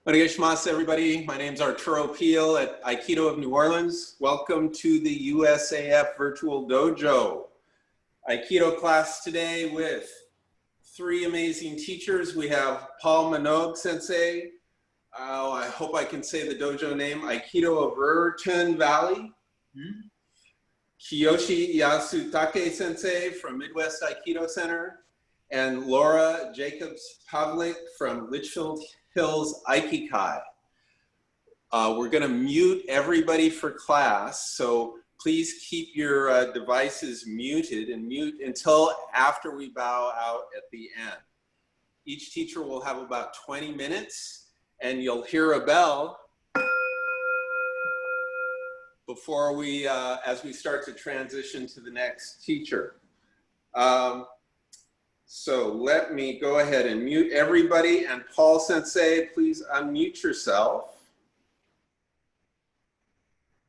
Onegaishimasu, everybody. My name is Arturo Peel at Aikido of New Orleans. Welcome to the USAF Virtual Dojo. Aikido class today with three amazing teachers. We have Paul Manogue Sensei. I hope I can say the dojo name. Aikido of Raritan Valley. Kiyoshi Yasutake Sensei from Midwest Aikido Center. And Laura Jacobs Pavlick from Litchfield Hills Aikikai. We're going to mute everybody for class, so please keep your devices muted and mute until after we bow out at the end. Each teacher will have about 20 minutes, and you'll hear a bell before we, as we start to transition to the next teacher. So let me go ahead and mute everybody, and Paul Sensei, please unmute yourself.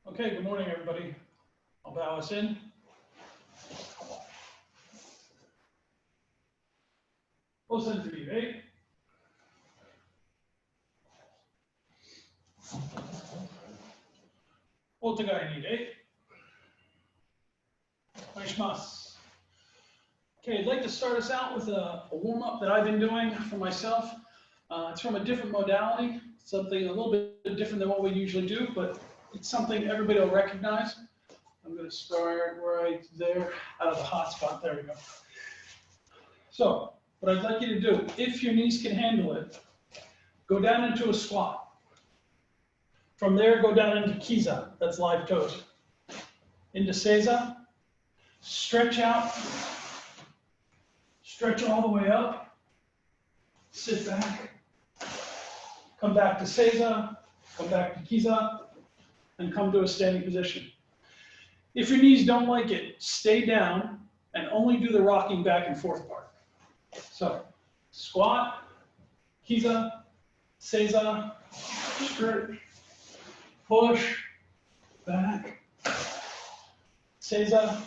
Okay, good morning, everybody. I'll bow us in. Osentrive. Otagai nire. Oneshimasu. Okay, I'd like to start us out with a warm-up that I've been doing for myself. It's from a different modality, something a little bit different than what we usually do, but it's something everybody will recognize. I'm going to start right there, out of the hot spot. There we go. So, what I'd like you to do, if your knees can handle it, go down into a squat. From there, go down into Kiza, that's live toes. Into Seiza, stretch out. Stretch all the way up, sit back, come back to Seiza, come back to Kiza, and come to a standing position. If your knees don't like it, stay down and only do the rocking back and forth part. So, squat, Kiza, Seiza, stretch, push, back, Seiza,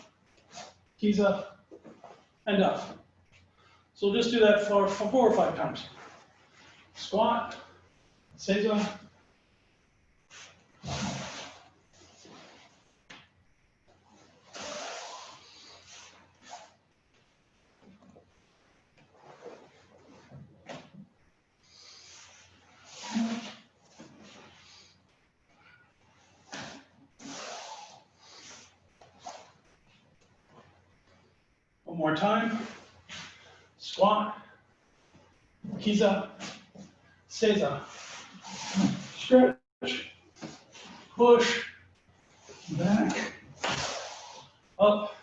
Kiza, and up. So we'll just do that for 4 or 5 times. Squat, Seiza. One more time. Squat, Kiza, Seiza, stretch, push, back, up,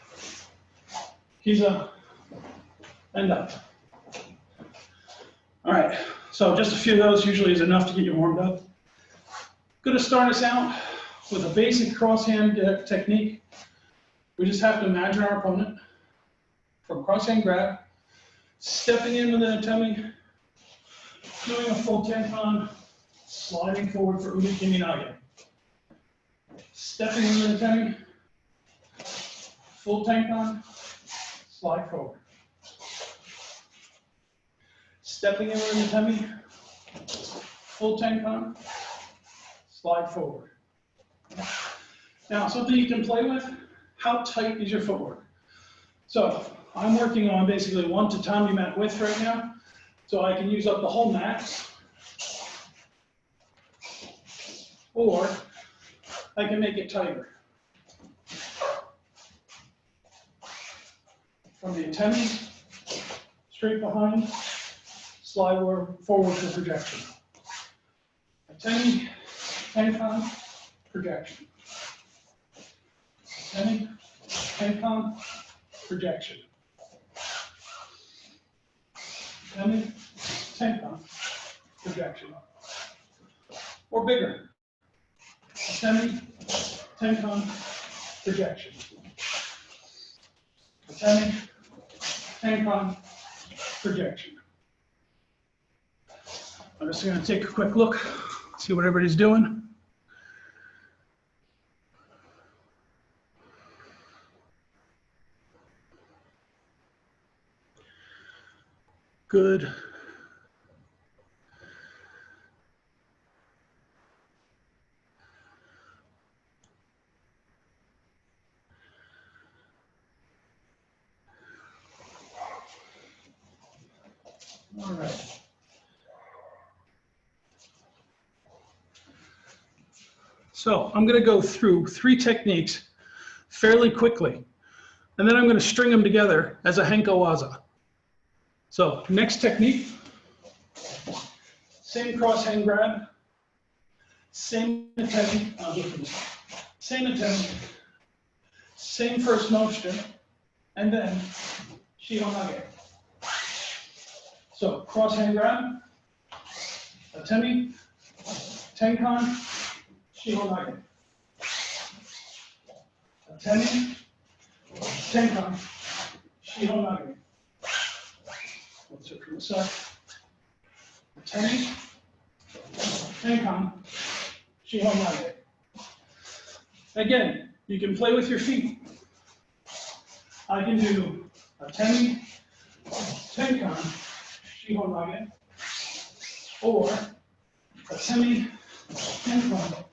Kiza, and up. All right, so just a few of those usually is enough to get you warmed up. Going to start us out with a basic crosshand technique. We just have to imagine our opponent from crosshand grab, stepping in with an atemi, doing a full tenkan, sliding forward for Ude Kiminage. Stepping in with an atemi, full tenkan, slide forward. Stepping in with an atemi, full tenkan, slide forward. Now, something you can play with, how tight is your footwork? So, I'm working on basically 1 tatami mat width right now, so I can use up the whole mat, or I can make it tighter. From the atemi, straight behind, slide forward for projection. Atemi, tenkan, projection. Atemi, tenkan, projection. Atemi, tenkan, projection. Or bigger. Atemi, tenkan, projection. Atemi, tenkan, projection. I'm just going to take a quick look, see what everybody's doing. Good. All right. So I'm going to go through 3 techniques fairly quickly, and then I'm going to string them together as a Henko Waza. So next technique, same cross hand grab, same attention, same attention, same first motion, and then Shihan. So cross hand grab, atemi, tenkan, Shihan. Atemi, tenkan, Shihan. Let's look from the side. Atemi, tenkan, Shihan. Again, you can play with your feet. I can do atemi, tenkan, Shihan, or atemi, tenkan,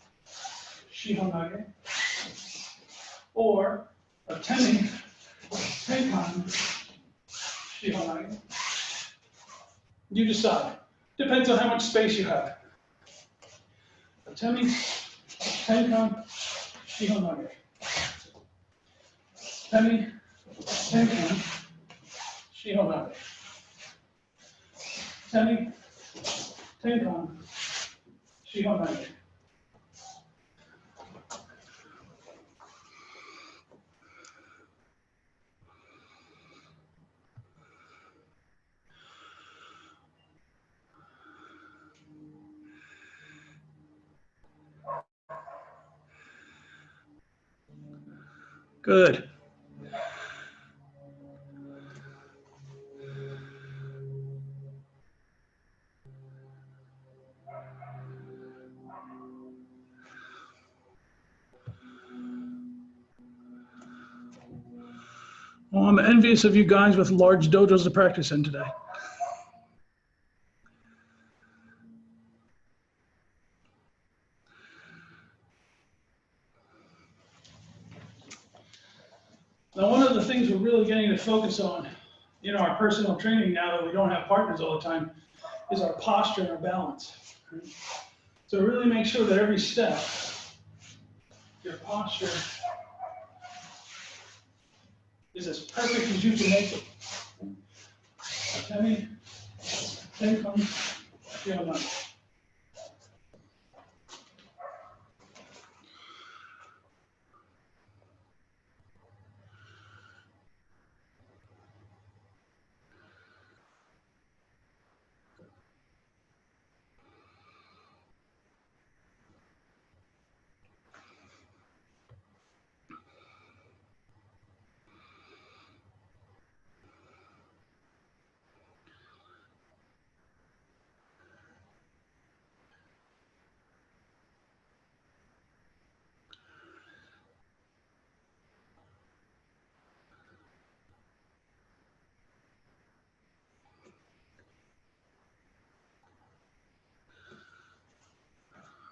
Shihan, or atemi, tenkan, Shihan. You decide. Depends on how much space you have. Atemi, tenkan, Shihan. Atemi, tenkan, Shihan. Atemi, tenkan, Shihan. Good. Well, I'm envious of you guys with large dojos to practice in today. Now, one of the things we're really getting to focus on in our personal training now that we don't have partners all the time is our posture and our balance. So really make sure that every step, your posture is as perfect as you can make it. Atemi, tenkan, Shihan.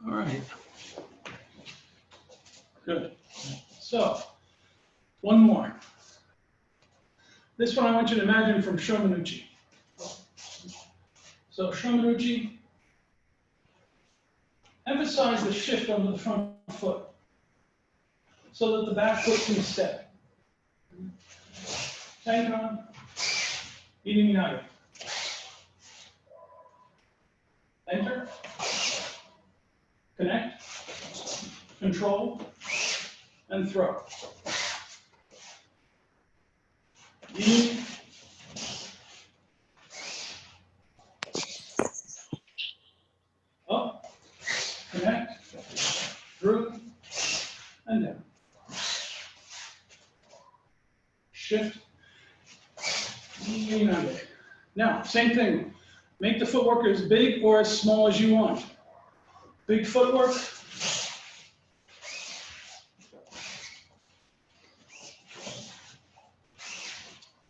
All right. Good. So, one more. This one I want you to imagine from Shomanuchi. So Shomanuchi, emphasize the shift onto the front foot so that the back foot can step. Tenkan, Iriminaga. Enter, connect, control, and throw. In, up, connect, through, and down. Shift, now, same thing. Make the footwork as big or as small as you want. Big footwork.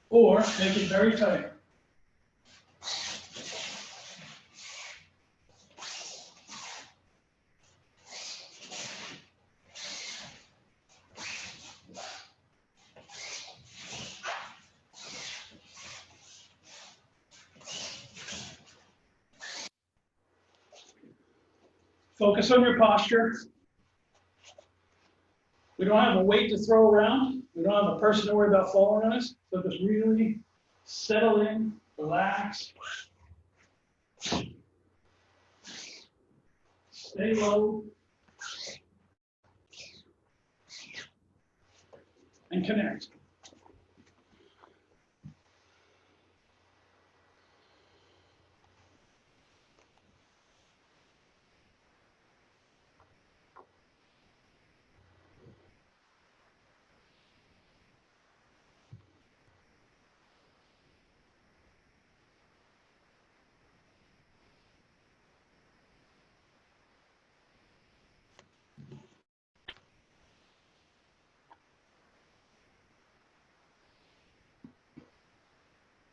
Or make it very tight. Focus on your posture. We don't have a weight to throw around. We don't have a person to worry about falling on us. So just really settle in, relax. Stay low. And connect.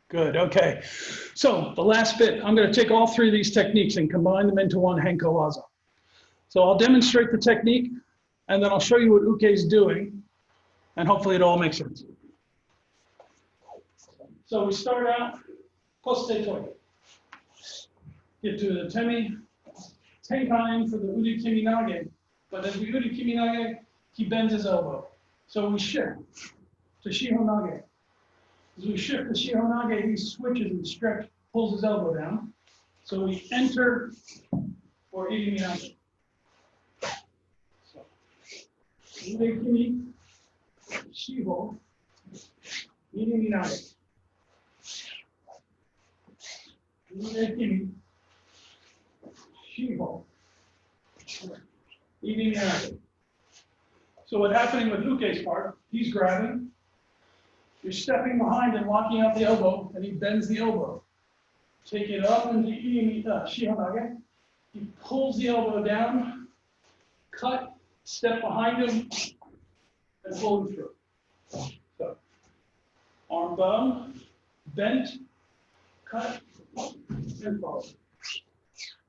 Good, okay. So the last bit, I'm going to take all three of these techniques and combine them into one Henko Waza. So I'll demonstrate the technique, and then I'll show you what Uke is doing, and hopefully it all makes sense. So we start out, Koste Toi. Get to the Temi, Tenkan for the Uri Kiminage. But as we Uri Kiminage, he bends his elbow. So we shift to Shihonage. As we shift to Shihonage, he switches and stretches, pulls his elbow down. So we enter for Iriminage. So, Ure Kimi, Shiho, Iriminage. Ure Kimi, Shiho, Iriminage. So what's happening with Uke's part, he's grabbing. You're stepping behind and locking out the elbow, and he bends the elbow. Take it up into Shihonage. He pulls the elbow down, cut, step behind him, and pull him through. So, arm bow, bent, cut, and follow.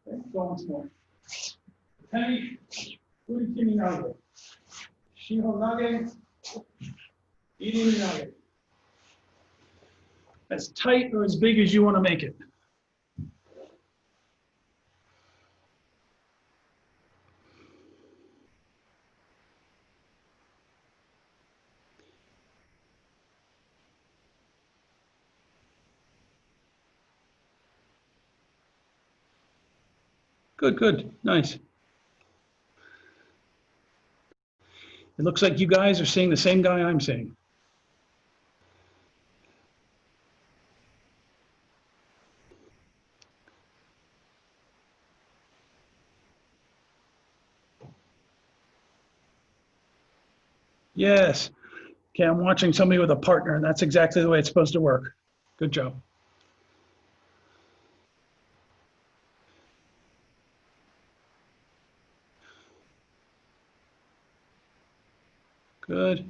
Okay, go once more. Temi, Uri Kiminage. Shihonage, Iriminage. As tight or as big as you want to make it. Good, good, nice. It looks like you guys are seeing the same guy I'm seeing. Yes. Okay, I'm watching somebody with a partner, and that's exactly the way it's supposed to work. Good job. Good.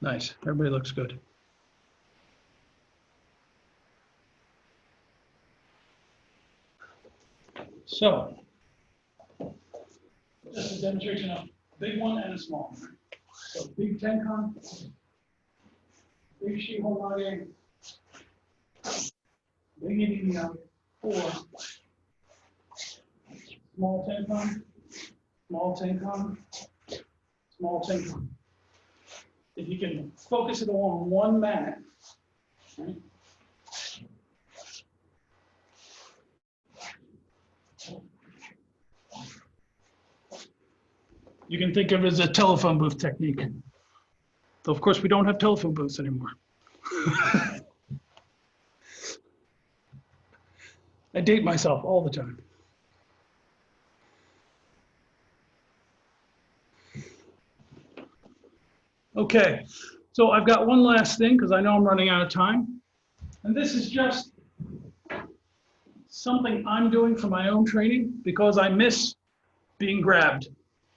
Nice. Everybody looks good. So, just a demonstration of a big one and a small one. So, big Tenkan, big Shihonage, big Iriminage, 4, small Tenkan, small Tenkan, small Tenkan. If you can focus it along one mat, right? You can think of it as a telephone booth technique. Though, of course, we don't have telephone booths anymore. I date myself all the time. Okay, so I've got one last thing because I know I'm running out of time. And this is just something I'm doing for my own training because I miss being grabbed.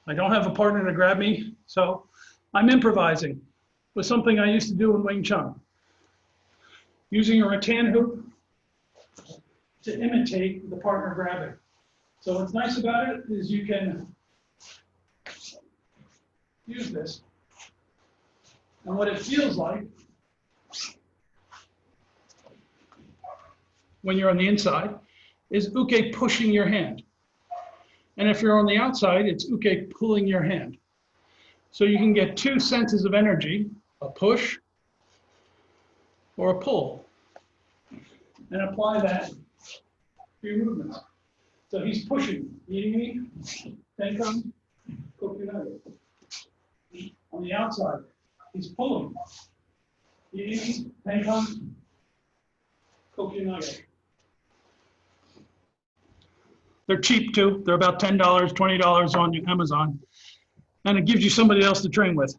I don't have a partner to grab me, so I'm improvising with something I used to do in Wing Chun. using a rattan hoop to imitate the partner grabbing. So what's nice about it is you can use this. And what it feels like when you're on the inside is uke pushing your hand. And if you're on the outside, it's uke pulling your hand. So you can get two senses of energy, a push or a pull, and apply that to your movements. So he's pushing, iri, tenkan, kokunage. On the outside, he's pulling, iri, tenkan, kokunage. They're cheap too. They're about $10, $20 on Amazon. And it gives you somebody else to train with.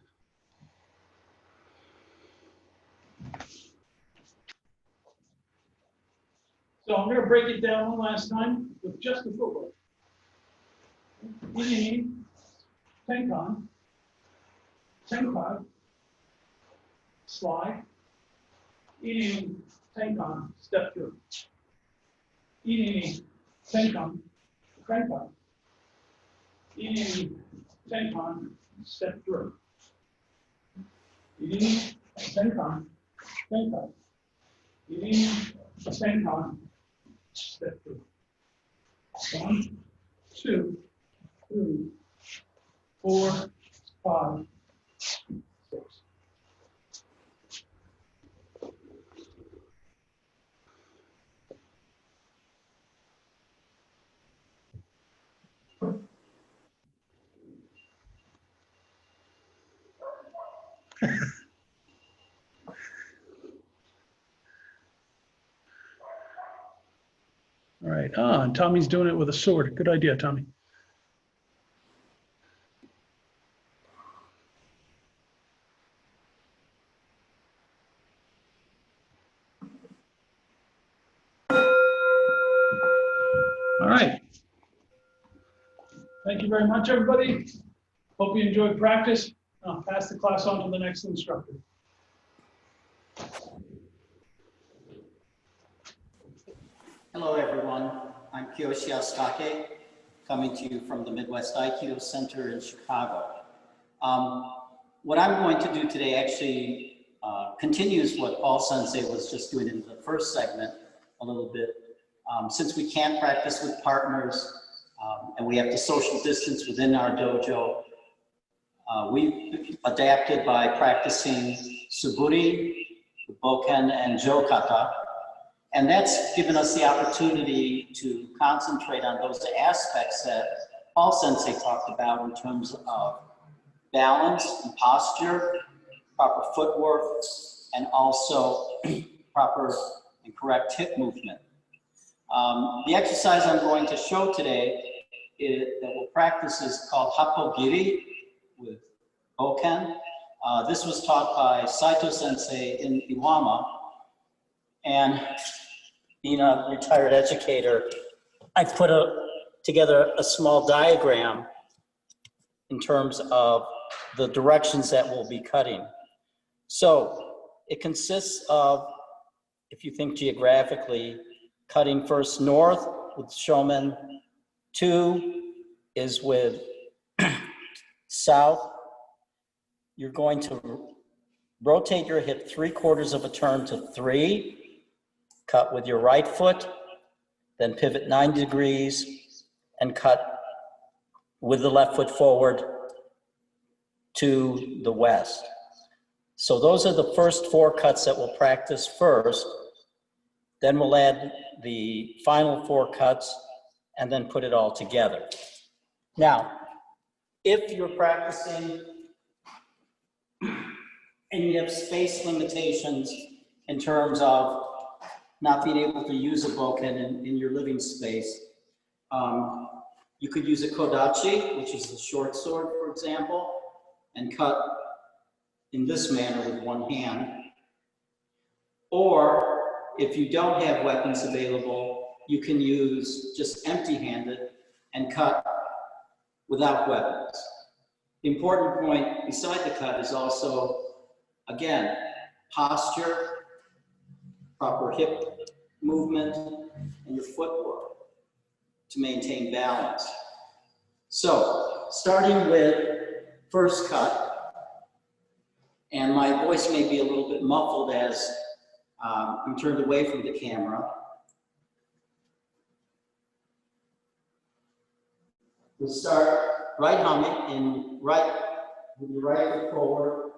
So I'm going to break it down one last time with just the footwork. Iri, tenkan, tenkai, slide, iri, tenkan, step through. Iri, tenkan, crankai. Iri, tenkan, step through. Iri, tenkan, crankai. Iri, tenkan, step through. 1, 2, 3, 4, 5, 6. All right, and Tommy's doing it with a sword. Good idea, Tommy. All right. Thank you very much, everybody. Hope you enjoyed practice. I'll pass the class on to the next instructor. Hello, everyone. I'm Kiyoshi Yasutake, coming to you from the Midwest Aikido Center in Chicago. What I'm going to do today actually continues what Paul Sensei was just doing in the first segment a little bit. Since we can't practice with partners and we have to social distance within our dojo, we adapted by practicing Suburi, Boken, and Jokata. And that's given us the opportunity to concentrate on those aspects that Paul Sensei talked about in terms of balance and posture, proper footwork, and also proper and correct hip movement. The exercise I'm going to show today that we'll practice is called Hapogiri with Boken. This was taught by Saito Sensei in Iwama. And being a retired educator, I put together a small diagram in terms of the directions that we'll be cutting. So it consists of, if you think geographically, cutting first north with Shomen, 2 is with south. You're going to rotate your hip 3/4 of a turn to 3, cut with your right foot, then pivot 90 degrees and cut with the left foot forward to the west. So those are the first 4 cuts that we'll practice first. Then we'll add the final 4 cuts and then put it all together. Now, if you're practicing and you have space limitations in terms of not being able to use a boken in your living space, you could use a kodachi, which is the short sword, for example, and cut in this manner with one hand. Or if you don't have weapons available, you can use just empty-handed and cut without weapons. The important point beside the cut is also, again, posture proper hip movement, and your footwork to maintain balance. So, starting with first cut, and my voice may be a little bit muffled as I'm turned away from the camera. We'll start right helmet and right with your right foot forward,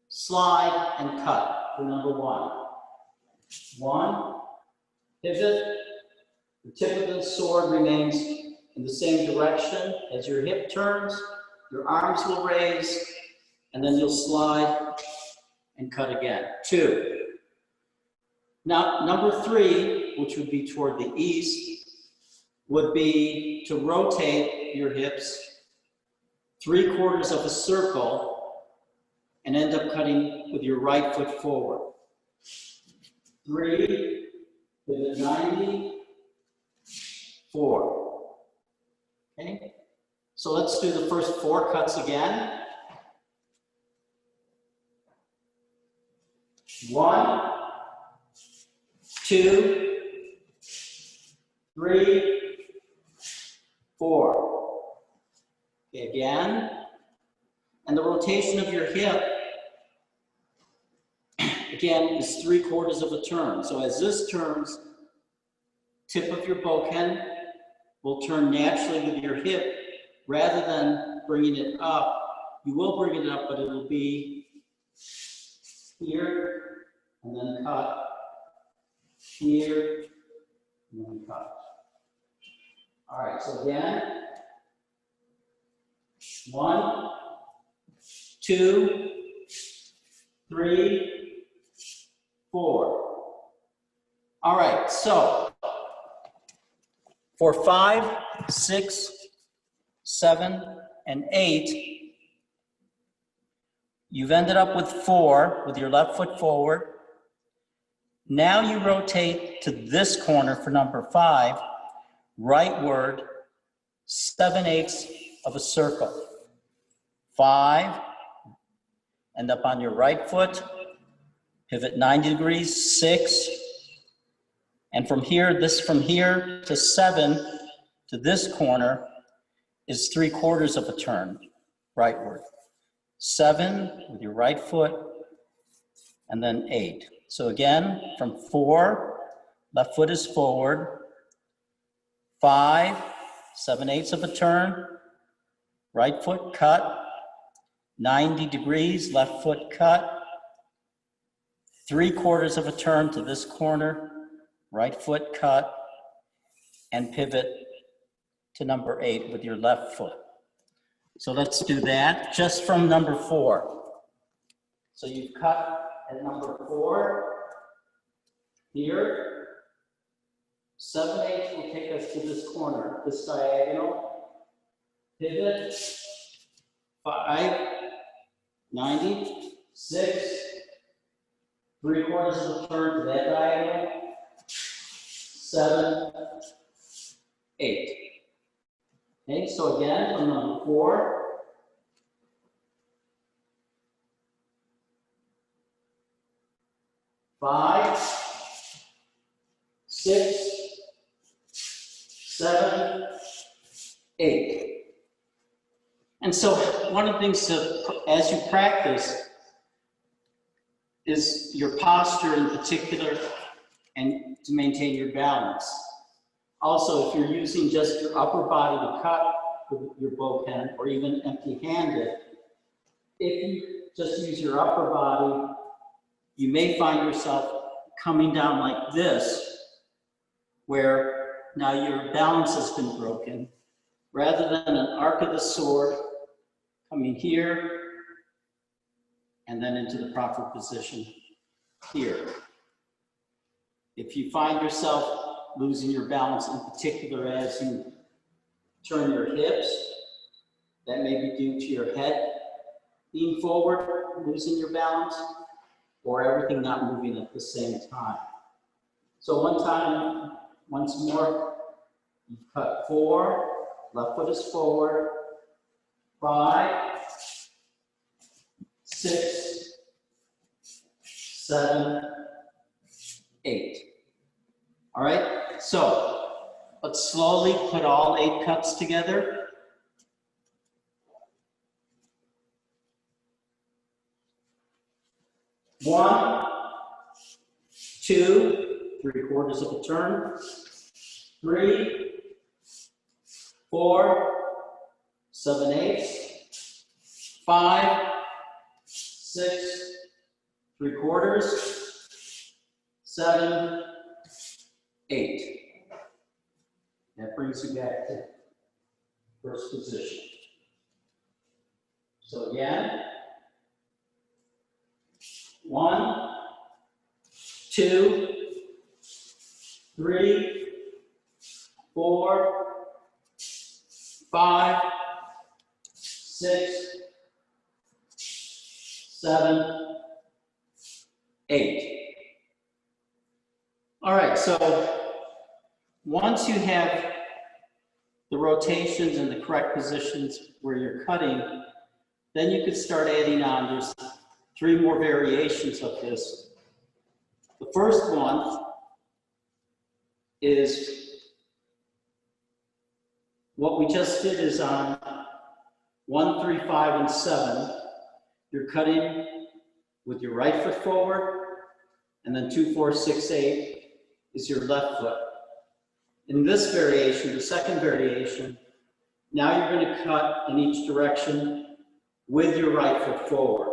slide and cut for number one. One, pivot, the tip of the sword remains in the same direction as your hip turns, your arms will raise, and then you'll slide and cut again. Two. Now, number three, which would be toward the east, would be to rotate your hips 3/4 of a circle and end up cutting with your right foot forward. 3, pivot 90, 4. Okay? So let's do the first 4 cuts again. 1, 2, 3, 4. Okay, again. And the rotation of your hip, again, is 3/4 of a turn. So as this turns, tip of your Boken will turn naturally with your hip. Rather than bringing it up, you will bring it up, but it'll be here, and then cut, here, and then cut. All right, so again, 1, 2, 3, 4. All right, so for 5, 6, 7, and 8, you've ended up with 4 with your left foot forward. Now you rotate to this corner for number 5, rightward, 7/8 of a circle. 5, end up on your right foot, pivot 90 degrees, 6, and from here to 7 to this corner is 3/4 of a turn, rightward. 7 with your right foot, and then 8. So again, from 4, left foot is forward, 5, 7/8 of a turn, right foot cut, 90 degrees, left foot cut, 3/4 of a turn to this corner, right foot cut, and pivot to number 8 with your left foot. So let's do that just from number 4. So you cut at number 4 here. 7/8 will take us to this corner, this diagonal. Pivot, 5, 90, 6, 3/4 of a turn to that diagonal, 7, 8. Okay, so again, from number 4, 5, 6, 7, 8. And so one of the things as you practice is your posture in particular and to maintain your balance. Also, if you're using just your upper body to cut with your Boken or even empty-handed, if you just use your upper body, you may find yourself coming down like this, where now your balance has been broken. Rather than an arc of the sword coming here and then into the proper position here. If you find yourself losing your balance, in particular as you turn your hips, that may be due to your head being forward, losing your balance, or everything not moving at the same time. So once more, you cut 4, left foot is forward, 5, 6, 7, 8. All right, so let's slowly put all 8 cuts together. 1, 2, 3/4 of a turn, 3, 4, 7/8, 5, 6, 3/4, 7, 8. That brings you back to first position. So again, 1, 2, 3, 4, 5, 6, 7, 8. All right, so once you have the rotations in the correct positions where you're cutting, then you could start adding on. There's 3 more variations of this. The first one is what we just did is on 1, 3, 5, and 7. You're cutting with your right foot forward, and then 2, 4, 6, 8 is your left foot. In this variation, the second variation, now you're going to cut in each direction with your right foot forward.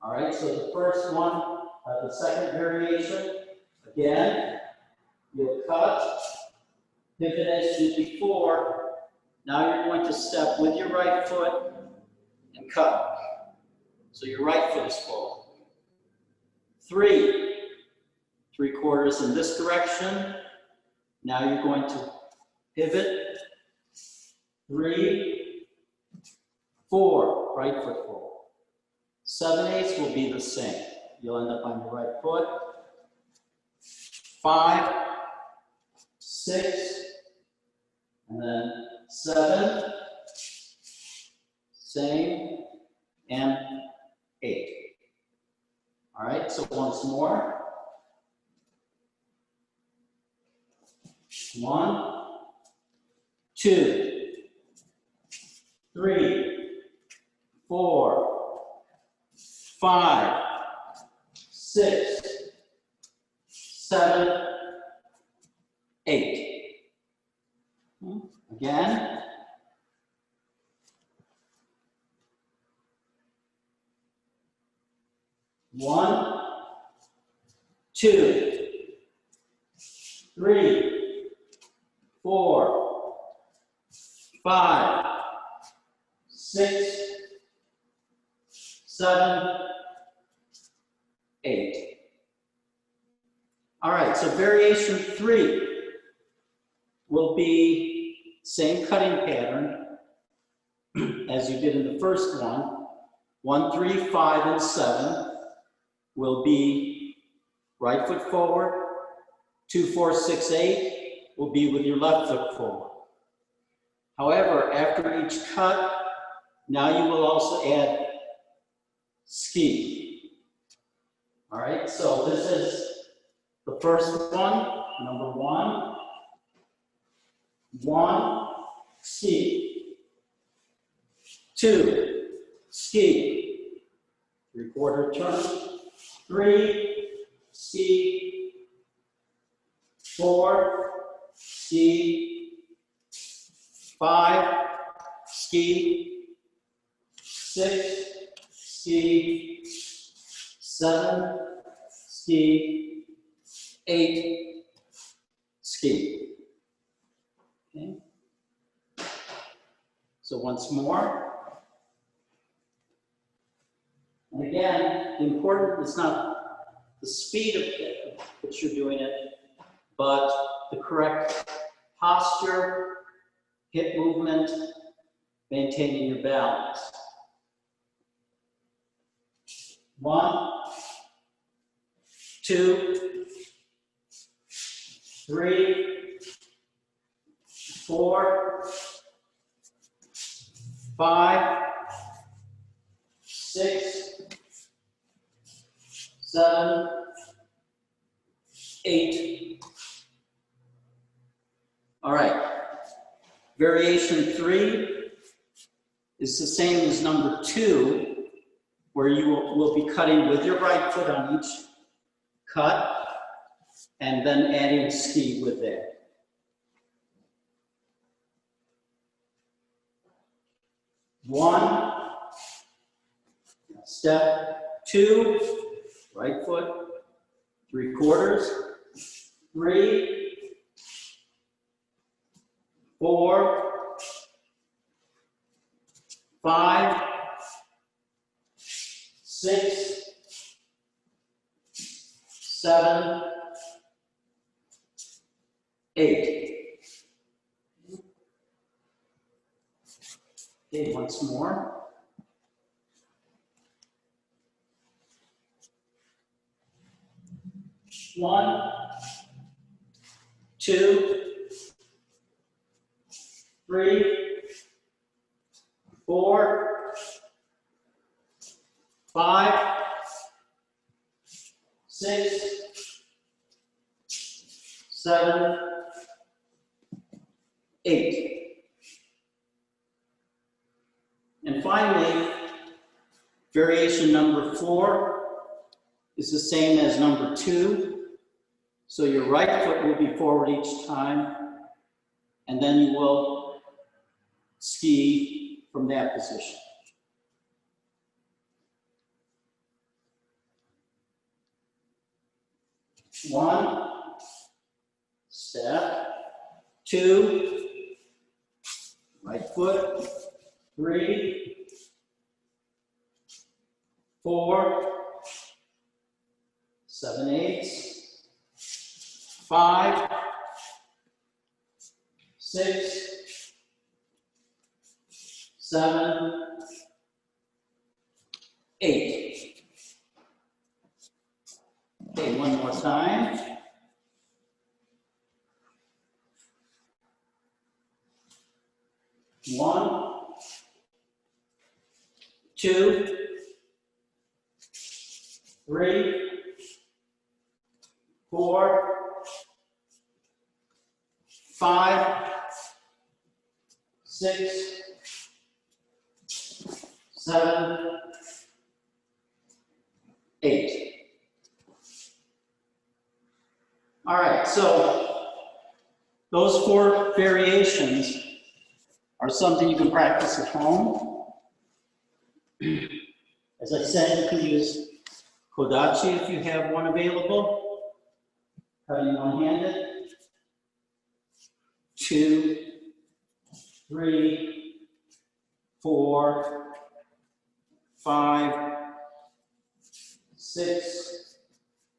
All right, so the first one, the second variation, again, you'll cut, pivot as you did before. Now you're going to step with your right foot and cut. So your right foot is forward. 3, 3/4 in this direction. Now you're going to pivot. 3, 4, right foot forward. 7/8 will be the same. You'll end up on your right foot. 5, 6, and then 7, same, and 8. All right, so once more. 1, 2, 3, 4, 5, 6, 7, 8. Again. One, 2, 3, 4, 5, 6, 7, 8. All right, so variation 3 will be same cutting pattern as you did in the first one. 1, 3, 5, and 7 will be right foot forward. 2, 4, 6, 8 will be with your left foot forward. However, after each cut, now you will also add ski. All right, so this is the first one, number 1. 1, ski. 2, ski. 3/4 turn. 3, ski. 4, ski. 5, ski. 6, ski. 7, ski. 8, ski. Okay. So once more. And again, the important is not the speed of which you're doing it, but the correct posture, hip movement, maintaining your balance. 1, 2, 3, 4, 5, 6, 7, 8. All right. Variation 3 is the same as number 2, where you will be cutting with your right foot on each cut, and then adding ski with that. One, step 2, right foot, 3/4, 3, 4, 5, 6, 7, 8. Okay, once more. 1, 2, 3, 4, 5, 6, 7, 8. And finally, variation number 4 is the same as number 2. So your right foot will be forward each time, and then you will ski from that position. One, step, 2, right foot, 3, 4, 7, 8, 5, 6, 7, 8. Okay, one more time. One, 2, 3, 4, 5, 6, 7, 8. All right, so those 4 variations are something you can practice at home. As I said, you can use kodachi if you have one available. Cutting one-handed. 2, 3, 4, 5, 6,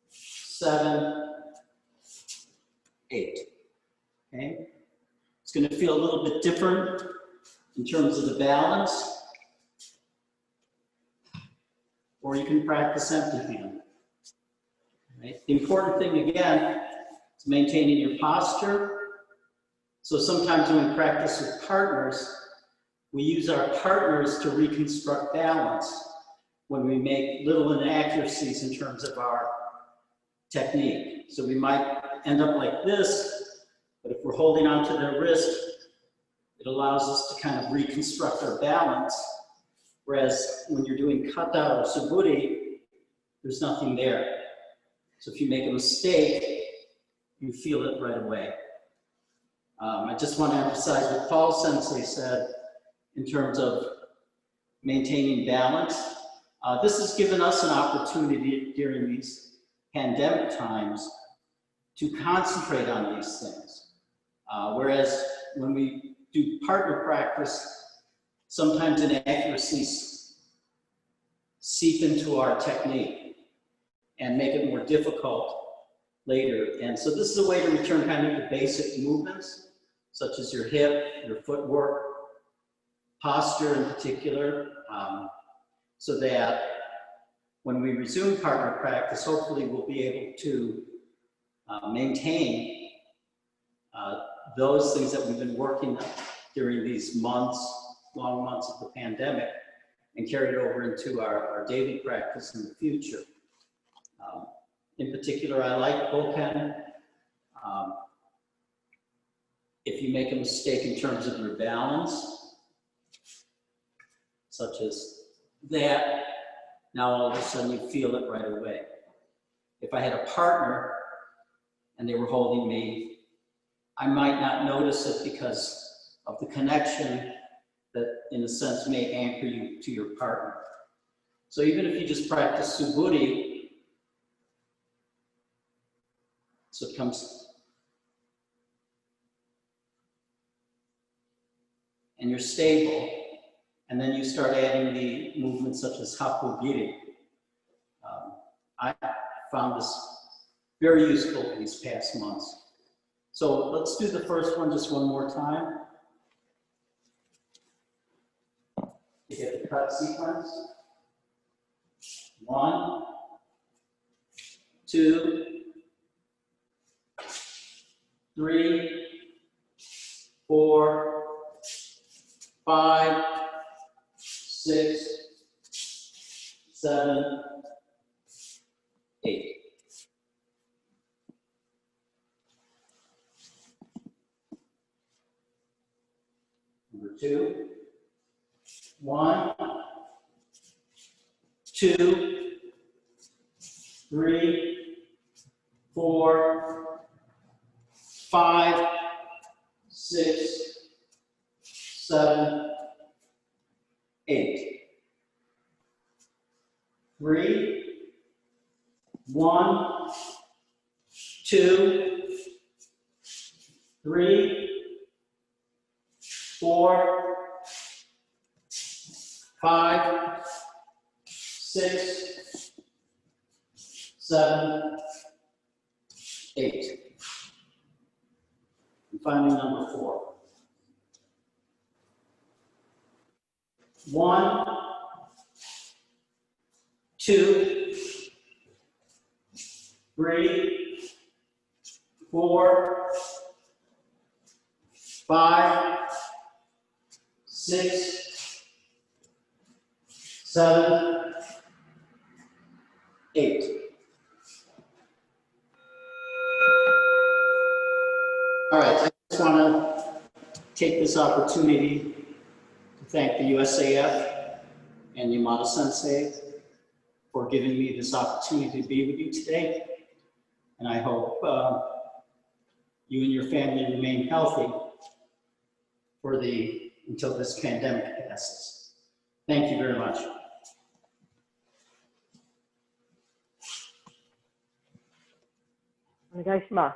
7, 8. Okay? It's going to feel a little bit different in terms of the balance. Or you can practice empty hand. Right? The important thing again is maintaining your posture. So sometimes when we practice with partners, we use our partners to reconstruct balance when we make little inaccuracies in terms of our technique. So we might end up like this, but if we're holding onto their wrist, it allows us to kind of reconstruct our balance. Whereas when you're doing kata or suburi, there's nothing there. So if you make a mistake, you feel it right away. I just want to emphasize what Paul Sensei said in terms of maintaining balance. This has given us an opportunity during these pandemic times to concentrate on these things. Whereas when we do partner practice, sometimes inaccuracies seep into our technique and make it more difficult later. And so this is a way to return kind of to basic movements, such as your hip, your footwork, posture in particular, so that when we resume partner practice, hopefully we'll be able to maintain those things that we've been working on during these months, long months of the pandemic, and carry it over into our daily practice in the future. In particular, I like Boken. If you make a mistake in terms of your balance, such as that, now all of a sudden you feel it right away. If I had a partner and they were holding me, I might not notice it because of the connection that, in a sense, may anchor you to your partner. So even if you just practice Subudhi, so it comes, and you're stable, and then you start adding the movements such as Hapogiri. I found this very useful these past months. So let's do the first one just one more time. You get the cut sequence. 1, 2, 3, 4, 5, 6, 7, 8. Number 2. 1, 2, 3, 4, 5, 6, 7, 8. 3, 1, 2, 3, 4, 5, 6, 7, 8. And finally, number 4. 1, 2, 3, 4, 5, 6, 7, 8. All right, I just want to take this opportunity to thank the USAF and Yamada Sensei for giving me this opportunity to be with you today. And I hope you and your family remain healthy until this pandemic passes. Thank you very much. Onegaishimasu.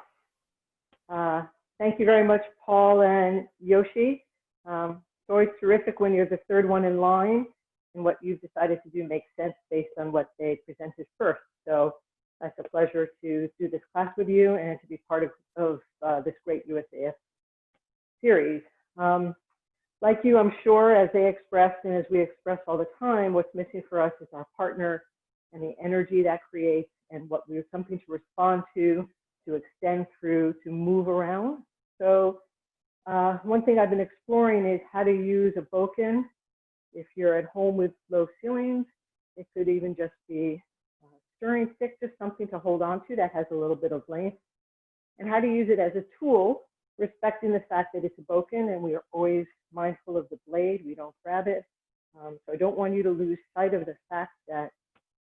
Thank you very much, Paul and Yoshi. It's always terrific when you're the third one in line, and what you've decided to do makes sense based on what they presented first. So it's a pleasure to do this class with you and to be part of this great USAF series. Like you, I'm sure, as they expressed and as we express all the time, what's missing for us is our partner and the energy that creates and what we're something to respond to extend through, to move around. So one thing I've been exploring is how to use a Boken. If you're at home with low ceilings, it could even just be a stirring stick, just something to hold on to that has a little bit of length. And how to use it as a tool, respecting the fact that it's a Boken and we are always mindful of the blade, we don't grab it. So I don't want you to lose sight of the fact that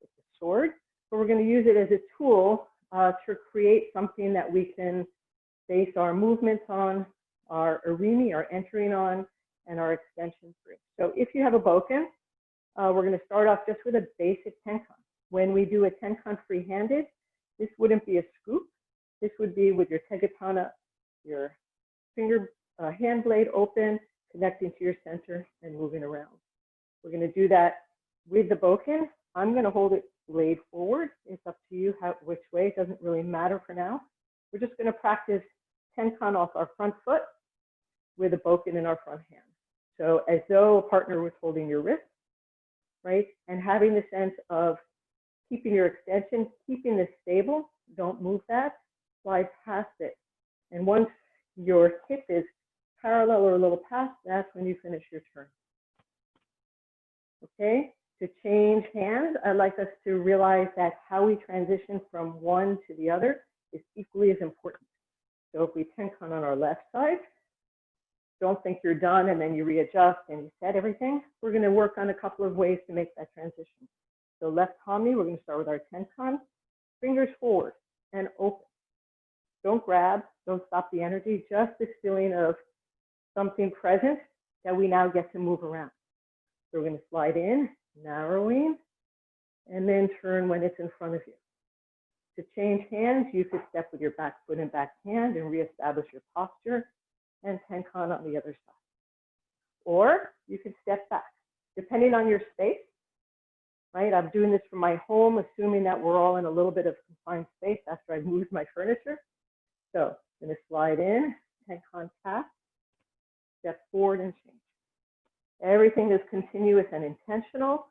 it's a sword, but we're going to use it as a tool to create something that we can base our movements on, our arimi, our entering on, and our extension through. So if you have a Boken, we're going to start off just with a basic tenkan. When we do a tenkan free-handed, this wouldn't be a scoop. This would be with your tegatana, your finger, hand blade open, connecting to your center and moving around. We're going to do that with the Boken. I'm going to hold it blade forward. It's up to you which way. It doesn't really matter for now. We're just going to practice tenkan off our front foot with a Boken in our front hand. So as though a partner was holding your wrist, right? And having the sense of keeping your extension, keeping this stable, don't move that, slide past it. And once your hip is parallel or a little past, that's when you finish your turn. Okay? To change hands, I'd like us to realize that how we transition from one to the other is equally as important. So if we tenkan on our left side, don't think you're done and then you readjust and you set everything. We're going to work on a couple of ways to make that transition. So left hanmi, we're going to start with our tenkan, fingers forward and open. Don't grab, don't stop the energy, just this feeling of something present that we now get to move around. So we're going to slide in, narrowing, and then turn when it's in front of you. To change hands, you could step with your back foot and back hand and reestablish your posture and tenkan on the other side. Or you could step back, depending on your space, right? I'm doing this from my home, assuming that we're all in a little bit of confined space after I've moved my furniture. So I'm going to slide in, tenkan tap, step forward and change. Everything is continuous and intentional,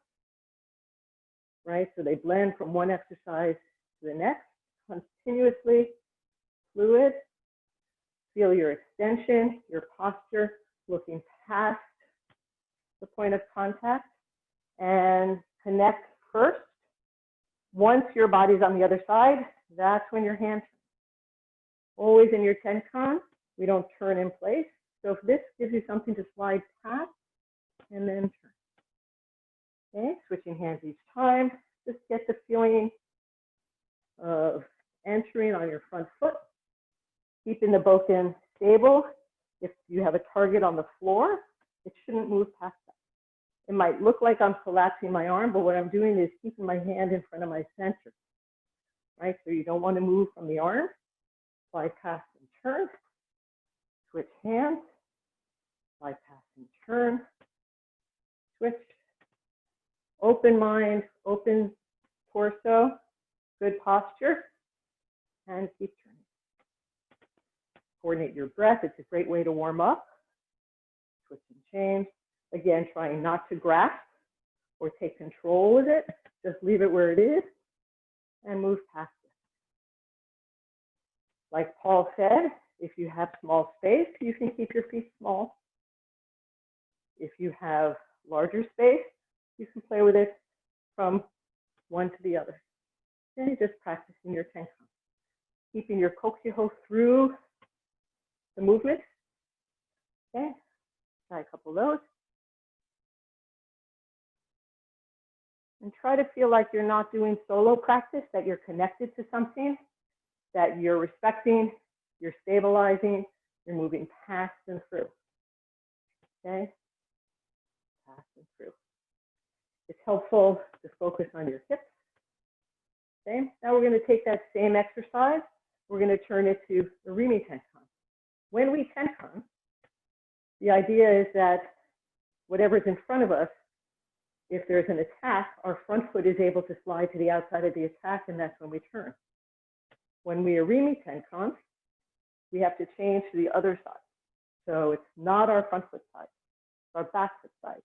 right? So they blend from one exercise to the next, continuously, fluid. Feel your extension, your posture, looking past the point of contact, and connect first. Once your body's on the other side, that's when your hands turn. Always in your tenkan, we don't turn in place. So if this gives you something to slide past, and then turn. Okay, switching hands each time. Just get the feeling of entering on your front foot, keeping the Boken stable. If you have a target on the floor, it shouldn't move past that. It might look like I'm collapsing my arm, but what I'm doing is keeping my hand in front of my center, right? So you don't want to move from the arm. Slide past and turn. Switch hands. Slide past and turn. Switch. Open mind, open torso, good posture, and keep turning. Coordinate your breath. It's a great way to warm up. Switch and change. Again, trying not to grasp or take control of it. Just leave it where it is and move past it. Like Paul said, if you have small space, you can keep your feet small. If you have larger space, you can play with it from one to the other. Okay, just practicing your tenkan. Keeping your kokuyo through the movement. Okay, try a couple of those. And try to feel like you're not doing solo practice, that you're connected to something, that you're respecting, you're stabilizing, you're moving past and through. Okay, past and through. It's helpful to focus on your hips. Okay, now we're going to take that same exercise. We're going to turn it to the Rimi tenkan. When we tenkan, the idea is that whatever's in front of us, if there's an attack, our front foot is able to slide to the outside of the attack, and that's when we turn. When we are Rimi tenkan, we have to change to the other side. So it's not our front foot side, it's our back foot side.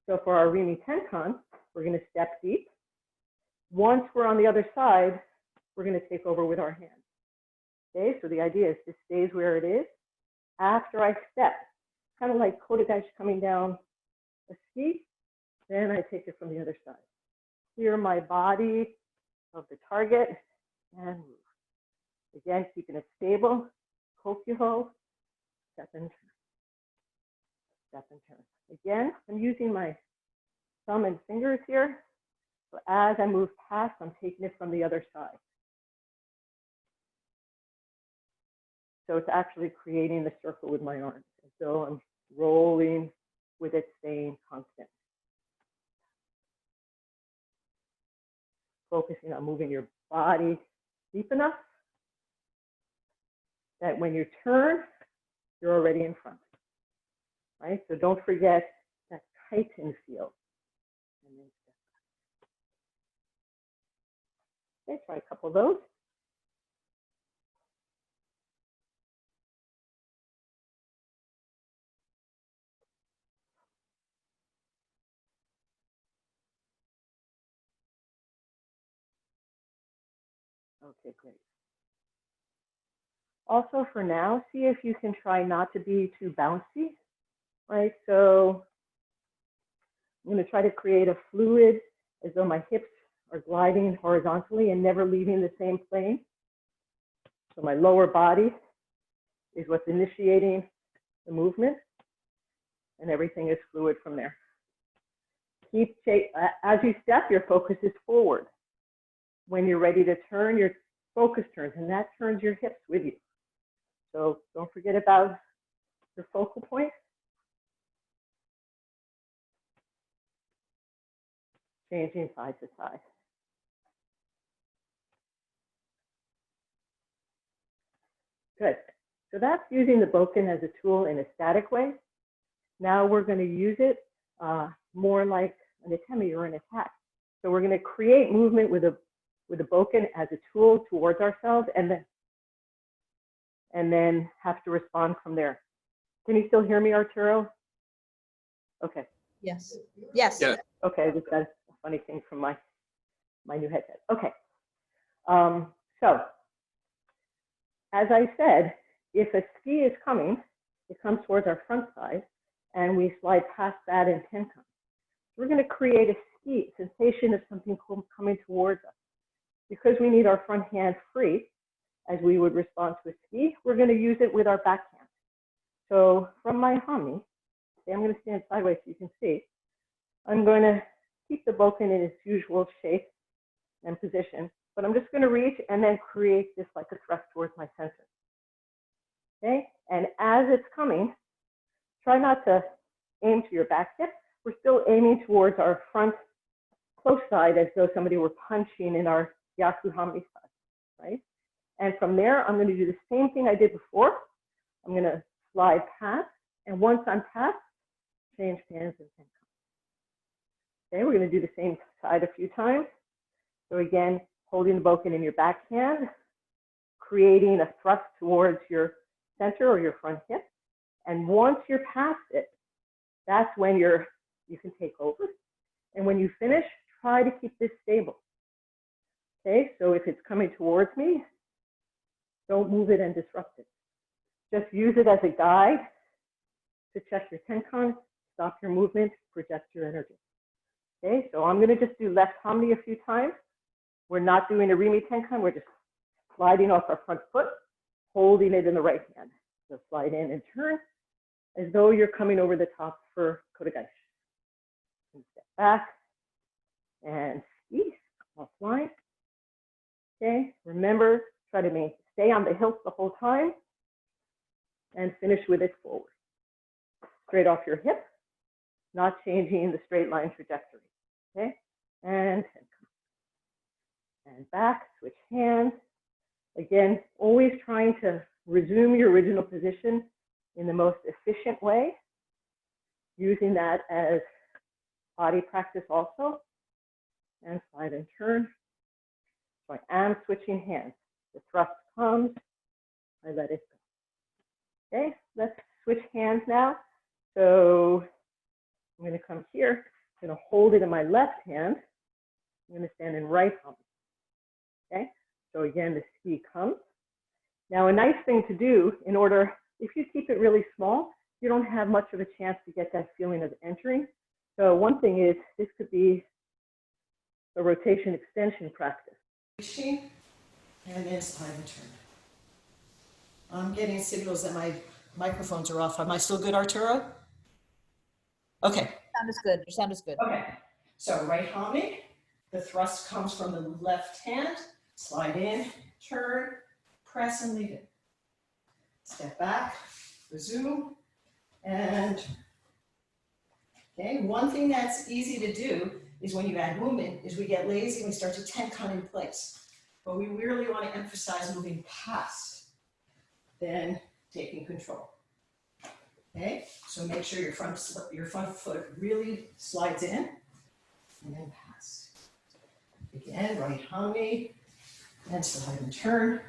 So for our Rimi tenkan, we're going to step deep. Once we're on the other side, we're going to take over with our hands. Okay, so the idea is this stays where it is. After I step, kind of like kotegaeshi coming down a ski, then I take it from the other side. Clear my body of the target and move. Again, keeping it stable. Kokuyo, step and turn. Step and turn. Again, I'm using my thumb and fingers here. So as I move past, I'm taking it from the other side. So it's actually creating the circle with my arms. And so I'm rolling with it staying constant. Focusing on moving your body deep enough that when you turn, you're already in front. Right? So don't forget that tighten feel. And then step back. Okay, try a couple of those. Okay, great. Also for now, see if you can try not to be too bouncy, right? So I'm going to try to create a fluid as though my hips are gliding horizontally and never leaving the same plane. So my lower body is what's initiating the movement, and everything is fluid from there. As you step, your focus is forward. When you're ready to turn, your focus turns, and that turns your hips with you. So don't forget about your focal point. Changing side to side. Good. So that's using the Boken as a tool in a static way. Now we're going to use it more like an atemi or an attack. So we're going to create movement with a Boken as a tool towards ourselves, and then have to respond from there. Can you still hear me, Arturo? Okay. Yes. Yes. Yeah. Okay, that's a funny thing from my new headset. Okay. So, as I said, if a ski is coming, it comes towards our front side, and we slide past that in tenkan. We're going to create a ski sensation of something coming towards us. Because we need our front hand free, as we would respond to a ski, we're going to use it with our back hand. So from my hami, I'm going to stand sideways so you can see. I'm going to keep the Boken in its usual shape and position, but I'm just going to reach and then create this like a thrust towards my center. Okay, and as it's coming, try not to aim to your back hip. We're still aiming towards our front close side as though somebody were punching in our Yasu hami side, right? And from there, I'm going to do the same thing I did before. I'm going to slide past, and once I'm past, change hands and tenkan. Okay, we're going to do the same side a few times. So again, holding the Boken in your back hand, creating a thrust towards your center or your front hip. And once you're past it, that's when you can take over. And when you finish, try to keep this stable. Okay, so if it's coming towards me, don't move it and disrupt it. Just use it as a guide to check your tenkan, stop your movement, project your energy. Okay, so I'm going to just do left hami a few times. We're not doing a rimi tenkan, we're just sliding off our front foot, holding it in the right hand. So slide in and turn as though you're coming over the top for kotegaeshi. Step back and ski offline. Okay, remember, try to stay on the hilt the whole time and finish with it forward. Straight off your hip, not changing the straight line trajectory. Okay, and back, switch hands. Again, always trying to resume your original position in the most efficient way, using that as body practice also. And slide and turn. So I am switching hands. The thrust comes, I let it go. Okay, let's switch hands now. So I'm going to come here, I'm going to hold it in my left hand. I'm going to stand in right hami. Okay, so again, the ski comes. Now, a nice thing to do in order, if you keep it really small, you don't have much of a chance to get that feeling of entering. So one thing is, this could be a rotation extension practice. And then slide and turn. I'm getting signals that my microphones are off. Am I still good, Arturo? Okay. Sound is good. Your sound is good. Okay. So right hami, the thrust comes from the left hand. Slide in, turn, press and leave it. Step back, resume, and okay. One thing that's easy to do is when you add movement is we get lazy and we start to tenkan in place. But we really want to emphasize moving past, then taking control. Okay, so make sure your front foot really slides in and then pass. Again, right hami, and slide and turn.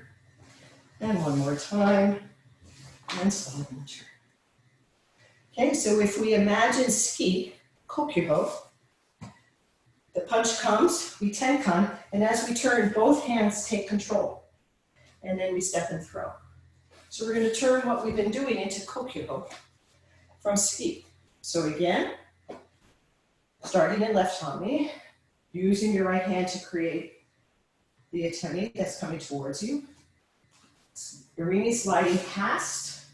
And one more time, and slide and turn. Okay, so if we imagine ski, kokyuho, the punch comes, we tenkan, and as we turn, both hands take control. And then we step and throw. So we're going to turn what we've been doing into kokyuho from ski. So again, Starting in left hami, using your right hand to create the atemi that's coming towards you. Irimi sliding past.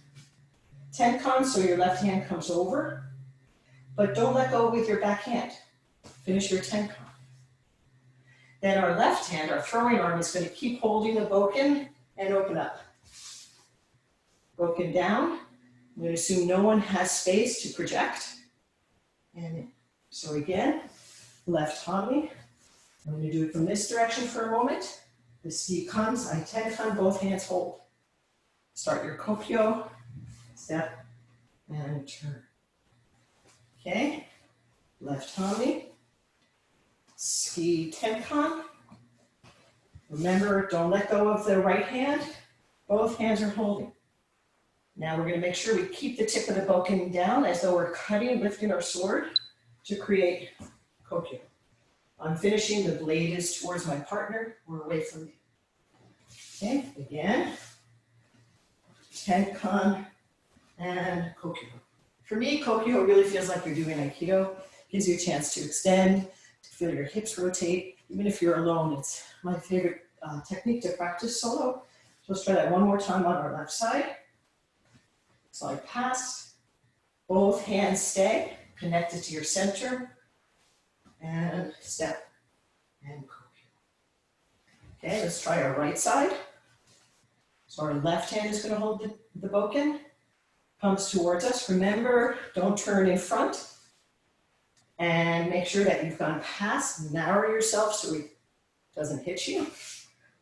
Tenkan, so your left hand comes over, but don't let go with your back hand. Finish your tenkan. Then our left hand, our throwing arm, is going to keep holding the boken and open up. Boken down. I'm going to assume no one has space to project. And so again, left hami. I'm going to do it from this direction for a moment. The ski comes, I tenkan, both hands hold. Start your kokyo, step, and turn. Okay, left hami. Ski tenkan. Remember, don't let go of the right hand. Both hands are holding. Now we're going to make sure we keep the tip of the boken down as though we're cutting, lifting our sword to create kokyo. I'm finishing, the blade is towards my partner or away from me. Okay, again. Tenkan and kokyo. For me, kokyo really feels like you're doing Aikido. Gives you a chance to extend, to feel your hips rotate. Even if you're alone, it's my favorite technique to practice solo. So let's try that one more time on our left side. Slide past. Both hands stay connected to your center. And step and kokyo. Okay, let's try our right side. So our left hand is going to hold the boken. Comes towards us. Remember, don't turn in front. And make sure that you've gone past. Narrow yourself so it doesn't hit you.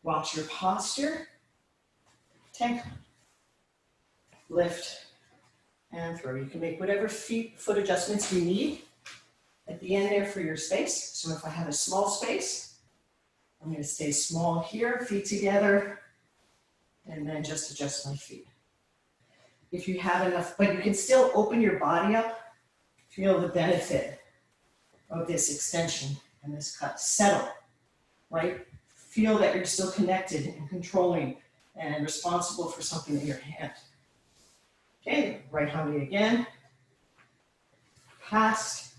Watch your posture. Tenkan. Lift and throw. You can make whatever foot adjustments you need at the end there for your space. So if I have a small space, I'm going to stay small here, feet together, and then just adjust my feet. If you have enough, but you can still open your body up, feel the benefit of this extension and this cut. Settle, right? Feel that you're still connected and controlling and responsible for something in your hand. Okay, right hami again. Past,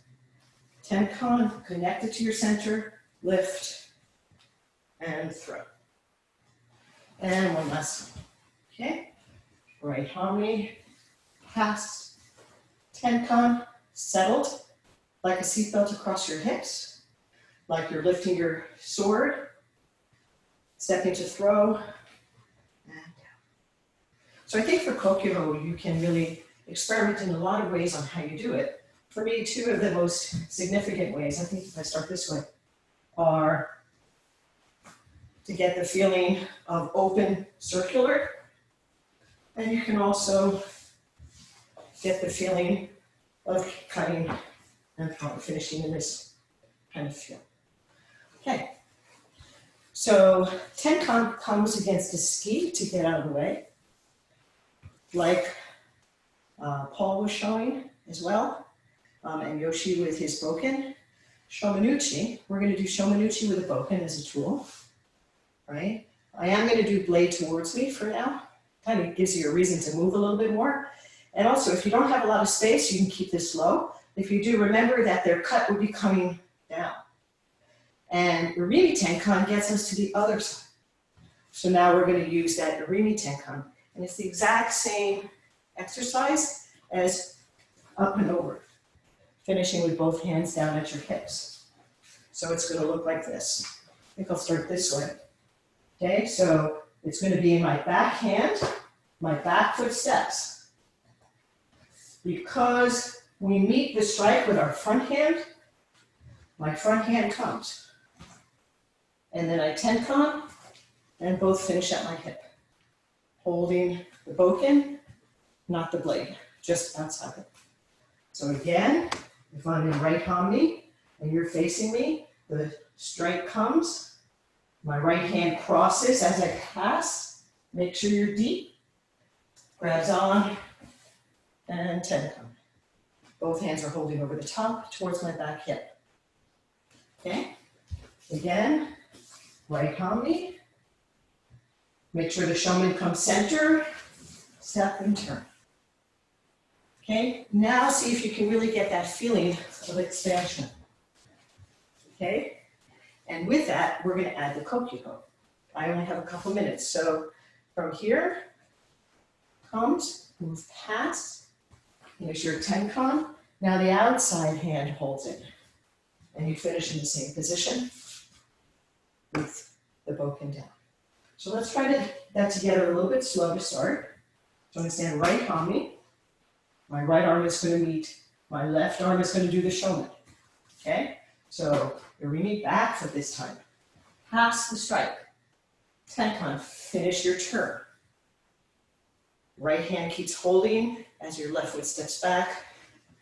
tenkan, connected to your center, lift, and throw. And one last one. Okay, right hami, past, tenkan, settled, like a seatbelt across your hips, like you're lifting your sword, stepping to throw, and down. So I think for kokyo, you can really experiment in a lot of ways on how you do it. For me, two of the most significant ways, I think if I start this way, are to get the feeling of open circular, and you can also get the feeling of cutting and finishing in this kind of feel. Okay, so tenkan comes against a ski to get out of the way, like Paul was showing as well, and Yoshi with his boken. Shomanuchi, we're going to do shomanuchi with a boken as a tool, right? I am going to do blade towards me for now. Kind of gives you a reason to move a little bit more. And also, if you don't have a lot of space, you can keep this low. If you do, remember that their cut would be coming down. And Irimi Tenkan gets us to the other side. So now we're going to use that Irimi Tenkan. And it's the exact same exercise as up and over, finishing with both hands down at your hips. So it's going to look like this. I think I'll start this way. Okay, so it's going to be in my back hand, my back foot steps. Because we meet the strike with our front hand, my front hand comes. And then I tenkan, and both finish at my hip. Holding the boken, not the blade, just outside it. So again, if I'm in right hami and you're facing me, the strike comes, my right hand crosses as I pass, make sure you're deep, grabs on, and tenkan. Both hands are holding over the top towards my back hip. Okay, again, right hami. Make sure the shoman comes center, step and turn. Okay, now see if you can really get that feeling of expansion. okay? And with that, we're gonna add the kokyo. I only have a couple minutes, so from here comes, move past, finish your tenkan. Now the outside hand holds it, and you finish in the same position with the boken down. So let's try that together a little bit slow to start. So I'm gonna stand right hami. My right arm is gonna meet, my left arm is gonna do the shomen, okay? So here we meet back for this time. Pass the strike. Tenkan, finish your turn. Right hand keeps holding as your left foot steps back,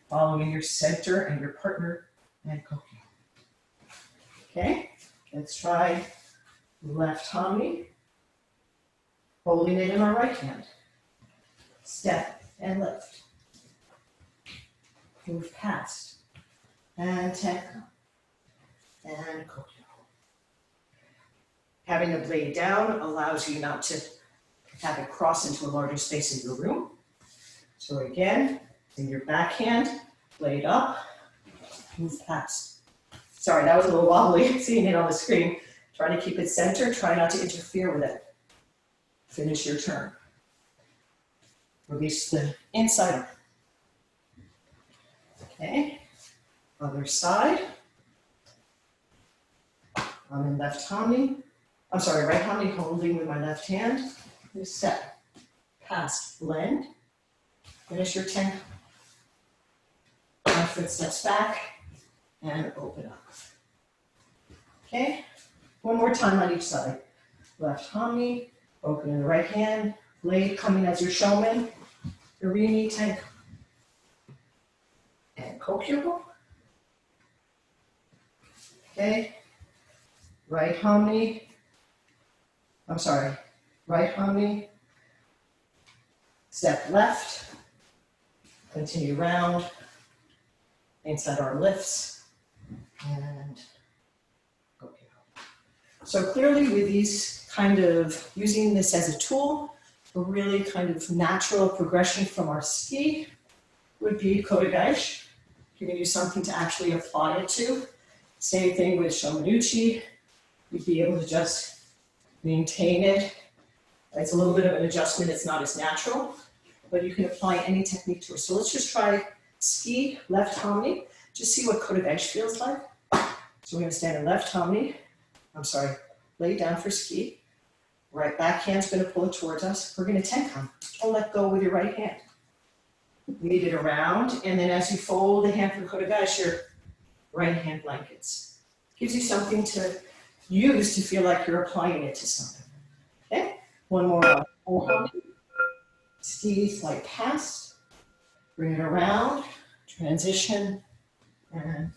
following your center and your partner, and kokyo. Okay, let's try left hami, holding it in our right hand. Step and lift. Move past, and tenkan, and kokyo. Having the blade down allows you not to have it cross into a larger space in your room. So again, in your backhand, blade up, move past. Sorry, that was a little wobbly seeing it on the screen. Try to keep it centered, try not to interfere with it. Finish your turn. Release the inside arm. Okay, other side. I'm in left hami. I'm sorry, right hami holding with my left hand. Step, past, blend. Finish your tenkan. Left foot steps back and open up. Okay, one more time on each side. Left hami, open in the right hand, blade coming as your shomen, Urini tenkan. And kokyo. Okay, right hami, right hami, step left, continue round, inside arm lifts, and kokyo. So clearly with these kind of, using this as a tool, a really kind of natural progression from our ski would be kotegaeshi. You're gonna use something to actually apply it to. Same thing with shomenuchi. You'd be able to just maintain it. It's a little bit of an adjustment, it's not as natural, but you can apply any technique to it. So let's just try ski, left hami, just see what kotegaeshi feels like. So we're gonna stand in left hami, lay down for ski. Right back hand's gonna pull it towards us. We're gonna tenkan, don't let go with your right hand. Lead it around, and then as you fold the hand for kotegaeshi, your right hand blankets. Gives you something to use to feel like you're applying it to something. Okay, one more. Ski, slight pass. Bring it around, transition, and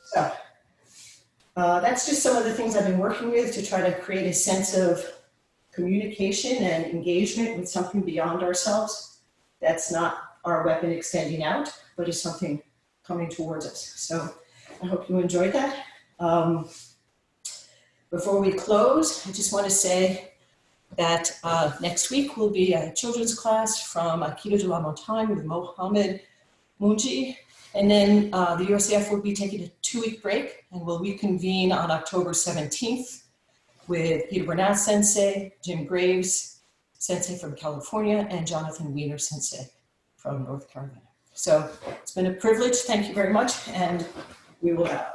so that's just some of the things I've been working with to try to create a sense of communication and engagement with something beyond ourselves. That's not our weapon extending out, but is something coming towards us. So I hope you enjoyed that. Before we close, I just want to say that next week will be a children's class from Aikido de la Montagne with Mohammed Munji. And then the USAF will be taking a 2-week break and will reconvene on October 17th with Peter Bernal Sensei, Jim Graves Sensei from California, and Jonathan Wiener Sensei from North Carolina. So it's been a privilege. Thank you very much. And we will bow.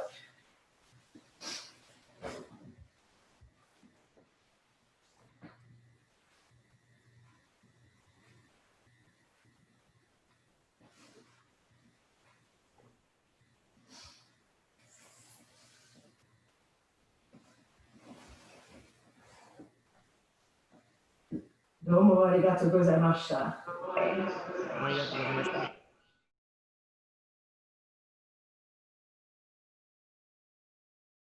Domo arigatou gozaimashita.